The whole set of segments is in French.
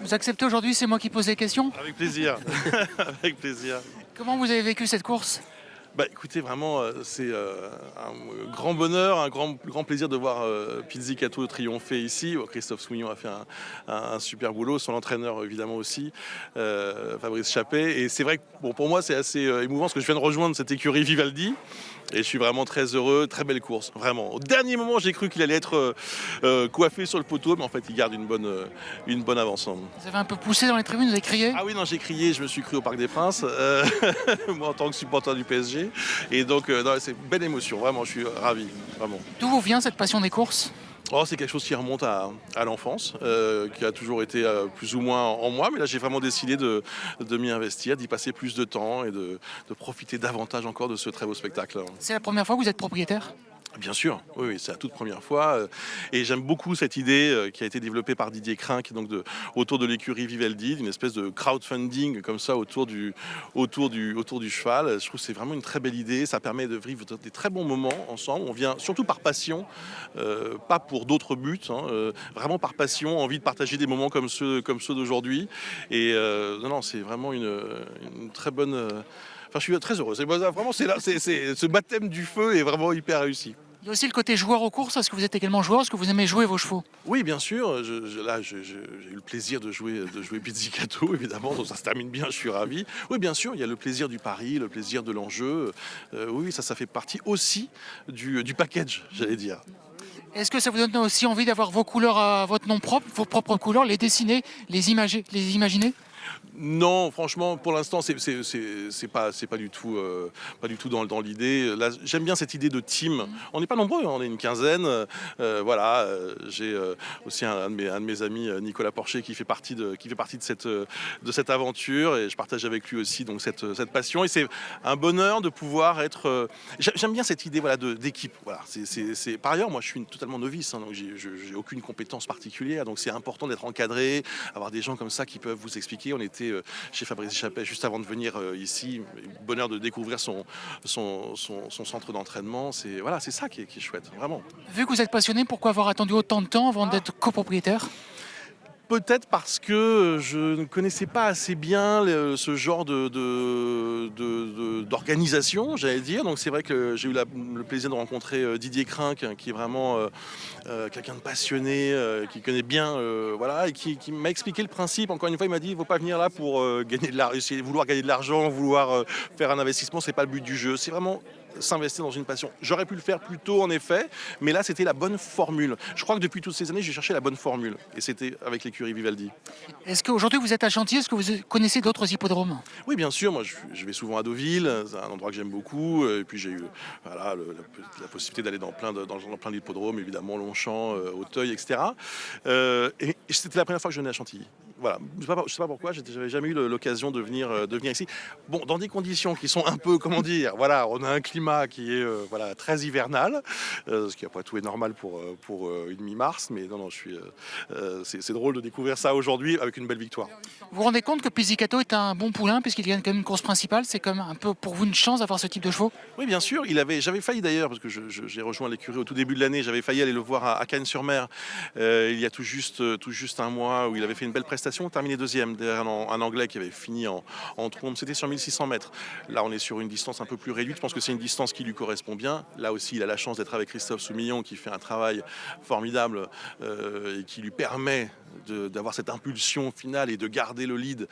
Vous acceptez aujourd'hui, c'est moi qui pose les questions. Avec plaisir, avec plaisir. Comment vous avez vécu cette course? Bah écoutez, vraiment, c'est un grand bonheur, un grand plaisir de voir Pizzicato triompher ici. Christophe Souillon a fait un super boulot, son entraîneur évidemment aussi, Fabrice Chappet. Et c'est vrai que bon, pour moi c'est assez émouvant parce que je viens de rejoindre cette écurie Vivaldi. Et je suis vraiment très heureux, très belle course, vraiment. Au dernier moment, j'ai cru qu'il allait être coiffé sur le poteau, mais en fait, il garde une bonne avance. Vous avez un peu poussé dans les tribunes, vous avez crié? Ah oui, non, j'ai crié, je me suis cru au Parc des Princes, moi en tant que supporter du PSG. Et donc, non, c'est une belle émotion, vraiment, je suis ravi, vraiment. D'où vous vient cette passion des courses? Oh, c'est quelque chose qui remonte à l'enfance, qui a toujours été plus ou moins en moi, mais là j'ai vraiment décidé de m'y investir, d'y passer plus de temps et de profiter davantage encore de ce très beau spectacle. C'est la première fois que vous êtes propriétaire? Bien sûr, oui, c'est la toute première fois. Et j'aime beaucoup cette idée qui a été développée par Didier Crinck, donc autour de l'écurie Vivaldi, d'une espèce de crowdfunding comme ça autour du cheval. Je trouve que c'est vraiment une très belle idée. Ça permet de vivre des très bons moments ensemble. On vient surtout par passion, pas pour d'autres buts, hein, vraiment par passion, envie de partager des moments comme ceux d'aujourd'hui. Et non, c'est vraiment une très bonne. Enfin, je suis très heureux. Vraiment, ce baptême du feu est vraiment hyper réussi. Il y a aussi le côté joueur aux courses. Est-ce que vous êtes également joueur? Est-ce que vous aimez jouer vos chevaux? Oui, bien sûr. Là, j'ai eu le plaisir de jouer Pizzicato, évidemment. Donc ça se termine bien, je suis ravi. Oui, bien sûr, il y a le plaisir du pari, le plaisir de l'enjeu. Oui, ça fait partie aussi du package, j'allais dire. Est-ce que ça vous donne aussi envie d'avoir vos couleurs à votre nom propre, vos propres couleurs, les dessiner, les imaginer? Non, franchement, pour l'instant, c'est pas du tout, dans l'idée. Là, j'aime bien cette idée de team. On n'est pas nombreux, hein, on est une quinzaine. Voilà, j'ai aussi un de mes amis, Nicolas Porcher, qui fait partie de cette aventure, et je partage avec lui aussi donc cette passion. Et c'est un bonheur de pouvoir être. J'aime bien cette idée, voilà, d'équipe. Voilà, par ailleurs, moi, je suis totalement novice, hein, donc j'ai aucune compétence particulière. Donc c'est important d'être encadré, avoir des gens comme ça qui peuvent vous expliquer. On était chez Fabrice Chappet juste avant de venir ici. Bonheur de découvrir son centre d'entraînement. C'est ça qui est chouette, vraiment. Vu que vous êtes passionné, pourquoi avoir attendu autant de temps avant d'être copropriétaire? Peut-être parce que je ne connaissais pas assez bien ce genre d'organisation, j'allais dire. Donc c'est vrai que j'ai eu le plaisir de rencontrer Didier Crinck, qui est vraiment quelqu'un de passionné, qui connaît bien, voilà, et qui m'a expliqué le principe. Encore une fois, il m'a dit, il ne faut pas venir là pour vouloir gagner de l'argent, vouloir faire un investissement. C'est pas le but du jeu. C'est vraiment s'investir dans une passion. J'aurais pu le faire plus tôt en effet, mais là c'était la bonne formule. Je crois que depuis toutes ces années, j'ai cherché la bonne formule, et c'était avec l'écurie Vivaldi. Est-ce qu'aujourd'hui vous êtes à Chantilly? Est-ce que vous connaissez d'autres hippodromes? Oui, bien sûr, moi je vais souvent à Deauville, c'est un endroit que j'aime beaucoup, et puis j'ai eu voilà, la possibilité d'aller dans plein d'hippodromes, évidemment Longchamp, Auteuil, etc. Et c'était la première fois que je venais à Chantilly. Voilà, je sais pas pourquoi, j'avais jamais eu l'occasion de venir ici. Bon, dans des conditions qui sont un peu, comment dire, voilà, on a un climat qui est voilà, très hivernal, ce qui après tout est normal pour une mi-mars, mais non, c'est drôle de découvrir ça aujourd'hui avec une belle victoire. Vous vous rendez compte que Pizzicato est un bon poulain puisqu'il gagne quand même une course principale? C'est comme un peu pour vous une chance d'avoir ce type de chevaux? Oui, bien sûr, j'avais failli d'ailleurs, parce que j'ai rejoint l'écurie au tout début de l'année, j'avais failli aller le voir à Cagnes-sur-Mer il y a tout juste un mois, où il avait fait une belle prestation, terminé deuxième derrière un Anglais qui avait fini en trombe. C'était sur 1600 mètres. Là, on est sur une distance un peu plus réduite. Je pense que c'est une distance qui lui correspond bien. Là aussi, il a la chance d'être avec Christophe Soumillon, qui fait un travail formidable et qui lui permet d'avoir cette impulsion finale et de garder le lead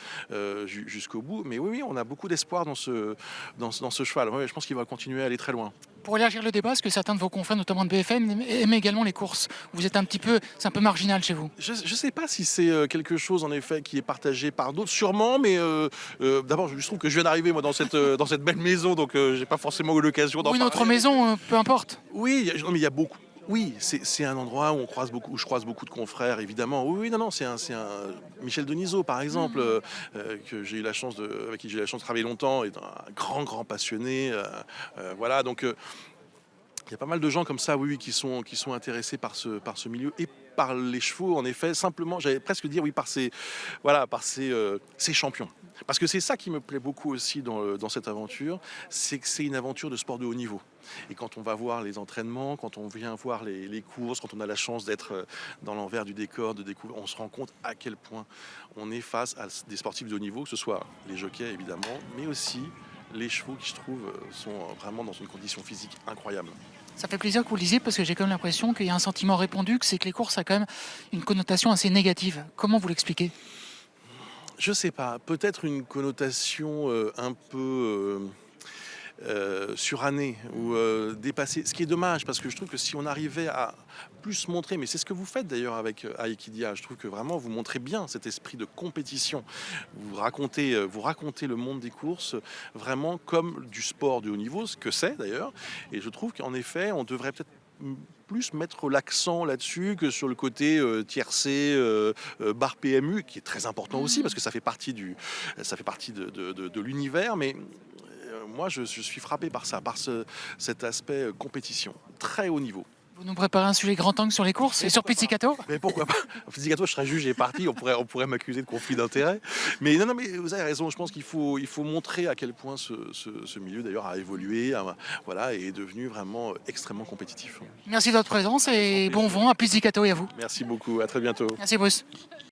jusqu'au bout. Mais oui, on a beaucoup d'espoir dans ce cheval. Ouais, je pense qu'il va continuer à aller très loin. Pour élargir le débat, est-ce que certains de vos confrères, notamment de BFM, aiment également les courses? C'est un peu marginal chez vous? Je ne sais pas si c'est quelque chose en effet qui est partagé par d'autres, sûrement, mais d'abord je trouve que je viens d'arriver moi dans cette belle maison, donc j'ai pas forcément eu l'occasion d'en Ou une parler. autre maison, peu importe. Oui, non, mais il y a beaucoup. Oui, c'est un endroit où je croise beaucoup de confrères, évidemment. Oui, non, c'est un Michel Denisot, par exemple, que j'ai eu la chance avec qui j'ai eu la chance de travailler longtemps, est un grand passionné. Voilà, donc il y a pas mal de gens comme ça, oui, qui sont intéressés par ce milieu. Et par les chevaux, en effet, simplement, j'allais presque dire oui, voilà, ces champions. Parce que c'est ça qui me plaît beaucoup aussi dans cette aventure, c'est que c'est une aventure de sport de haut niveau. Et quand on va voir les entraînements, quand on vient voir les courses, quand on a la chance d'être dans l'envers du décor, de découvrir, on se rend compte à quel point on est face à des sportifs de haut niveau, que ce soit les jockeys évidemment, mais aussi les chevaux qui, je trouve, sont vraiment dans une condition physique incroyable. Ça fait plaisir que vous le disiez parce que j'ai quand même l'impression qu'il y a un sentiment répandu, que c'est que les courses a quand même une connotation assez négative. Comment vous l'expliquez? Je sais pas, peut-être une connotation un peu surannée ou dépassée. Ce qui est dommage, parce que je trouve que si on arrivait à plus montrer, mais c'est ce que vous faites d'ailleurs avec Aikidia, je trouve que vraiment vous montrez bien cet esprit de compétition. Vous racontez le monde des courses vraiment comme du sport de haut niveau, ce que c'est d'ailleurs. Et je trouve qu'en effet, on devrait peut-être plus mettre l'accent là-dessus que sur le côté tiercé, bar PMU, qui est très important aussi parce que ça fait partie de l'univers, mais moi je suis frappé par ça, par cet aspect compétition, très haut niveau. Vous nous préparez un sujet grand angle sur les courses et sur Pizzicato? Mais pourquoi pas? Pizzicato, je serais jugé parti, on pourrait m'accuser de conflit d'intérêts. Mais non, mais vous avez raison, je pense qu'il faut montrer à quel point ce milieu d'ailleurs a évolué, voilà, et est devenu vraiment extrêmement compétitif. Merci de votre présence et bon vent à Pizzicato et à vous. Merci beaucoup, à très bientôt. Merci Bruce.